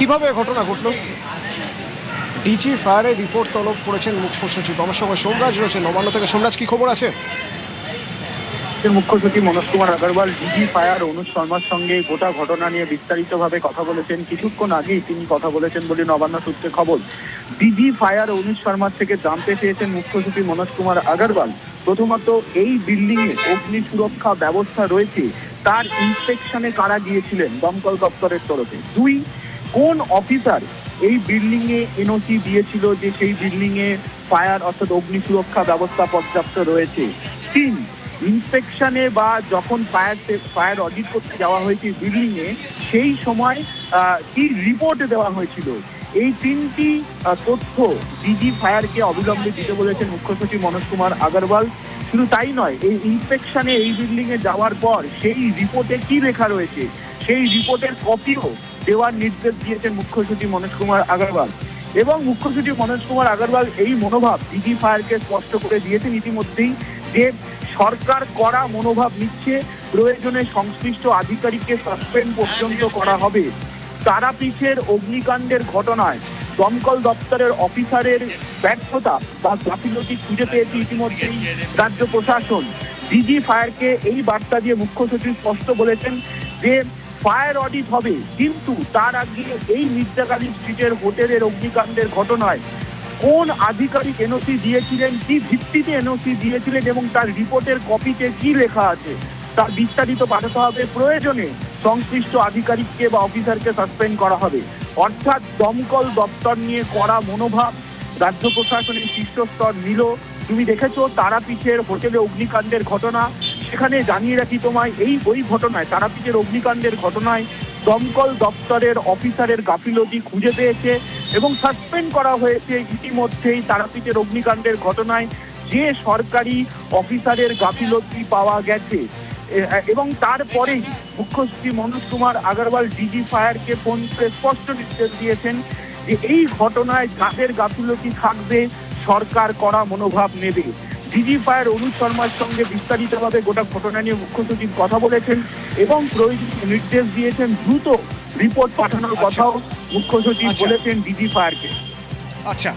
কিভাবে ঘটনা ঘটলো? ডিজি ফায়ারের রিপোর্ট তলব করেছেন মুখ্য সচিব। আমার সঙ্গে সোমরাজ রয়েছে নবান্ন থেকে। সোমরাজ, কি খবর আছে? মুখ্য সচিব মনোজ কুমার আগরওয়াল ডিজি ফায়ার অনুজ শর্মার সঙ্গে গোটা ঘটনা নিয়ে বিস্তারিতভাবে কথা বলেছেন। কিছুক্ষণ আগেই তিনি কথা বলেছেন বলে নবান্ন সূত্রে খবর। ডিজি ফায়ার অনুজ শর্মার থেকে জানতে চেয়েছেন মুখ্য সচিব মনোজ কুমার আগরওয়াল, প্রথমত এই বিল্ডিং এ অগ্নি সুরক্ষা ব্যবস্থা রয়েছে, তার ইন্সপেকশনে কারা গিয়েছিলেন দমকল দপ্তরের তরফে। দুই, কোন অফিসার এই বিল্ডিং এ এনওসি দিয়েছিল যে সেই বিল্ডিং এ ফায়ার অর্থাৎ অগ্নি সুরক্ষা ব্যবস্থা পর্যাপ্ত রয়েছে। তিন, ইন্সপেকশনে বা যখন ফায়ার অডিট করতে যাওয়া হয়েছে বিল্ডিং এ, সেই সময় কি রিপোর্ট দেওয়া হয়েছিল। এই তিনটি তথ্য ডিজি ফায়ারকে অবিলম্বে দিতে বলেছেন মুখ্য সচিব মনোজ কুমার আগরওয়াল। শুধু তাই নয়, এই ইন্সপেকশনে এই বিল্ডিং এ যাওয়ার পর সেই রিপোর্টে কি লেখা রয়েছে সেই রিপোর্টের কপিও দেওয়ার নির্দেশ দিয়েছেন মুখ্য সচিব মনোজ কুমার আগরওয়াল। এবং মুখ্য সচিব মনোজ কুমার আগরওয়াল এই মনোভাব ডিজি ফায়ারকে স্পষ্ট করে দিয়েছেন ইতিমধ্যেই যে সরকার কড়া মনোভাব নিচ্ছে, প্রয়োজনে সংশ্লিষ্ট আধিকারিককে সাসপেন্ড পর্যন্ত করা হবে। তারাপীঠের অগ্নিকাণ্ডের ঘটনায় দমকল দপ্তরের অফিসারের ব্যর্থতা বা গাফিলতি খুঁজে পেয়েছে ইতিমধ্যেই রাজ্য প্রশাসন। ডিজি ফায়ারকে এই বার্তা দিয়ে মুখ্য সচিব স্পষ্ট বলেছেন যে ফায়ার অডিট হবে, কিন্তু তার আগে এই মির্জাকালী স্ট্রিটের হোটেলের অগ্নিকাণ্ডের ঘটনায় কোন আধিকারিক এনওসি দিয়েছিলেন, কি ভিত্তিতে এনওসি দিয়েছিলেন এবং তার রিপোর্টের কপিতে কি লেখা আছে তার বিস্তারিত পাঠাতে হবে। প্রয়োজনে সংশ্লিষ্ট আধিকারিককে বা অফিসারকে সাসপেন্ড করা হবে। অর্থাৎ দমকল দপ্তর নিয়ে কড়া মনোভাব রাজ্য প্রশাসনের শীর্ষস্তর নিল। তুমি দেখেছো তারাপীঠের হোটেলে অগ্নিকাণ্ডের ঘটনা, সেখানে জানিয়ে রাখি তোমায় ওই ঘটনায় তারাপীঠের অগ্নিকাণ্ডের ঘটনায় দমকল দপ্তরের অফিসারের গাফিলতি খুঁজে পেয়েছে এবং সাসপেন্ড করা হয়েছে ইতিমধ্যেই তারাপীঠের অগ্নিকাণ্ডের ঘটনায় যে সরকারি অফিসারের গাফিলতি পাওয়া গেছে। এবং তারপরেই মুখ্য সচিব মনোজ কুমার আগরওয়াল ডিজি ফায়ারকে ফোন করে স্পষ্ট নির্দেশ দিয়েছেন যে এই ঘটনায় যাদের গাফিলতি থাকবে সরকার কড়া মনোভাব নেবে। ডিজি ফায়ার অনুজ শর্মার সঙ্গে বিস্তারিতভাবে গোটা ঘটনা নিয়ে মুখ্য সচিব কথা বলেছেন এবং প্রয়োজনীয় নির্দেশ দিয়েছেন দ্রুত রিপোর্ট পাঠানোর কথাও মুখ্য সচিব বলেছেন ডিজি ফায়ারকে। আচ্ছা।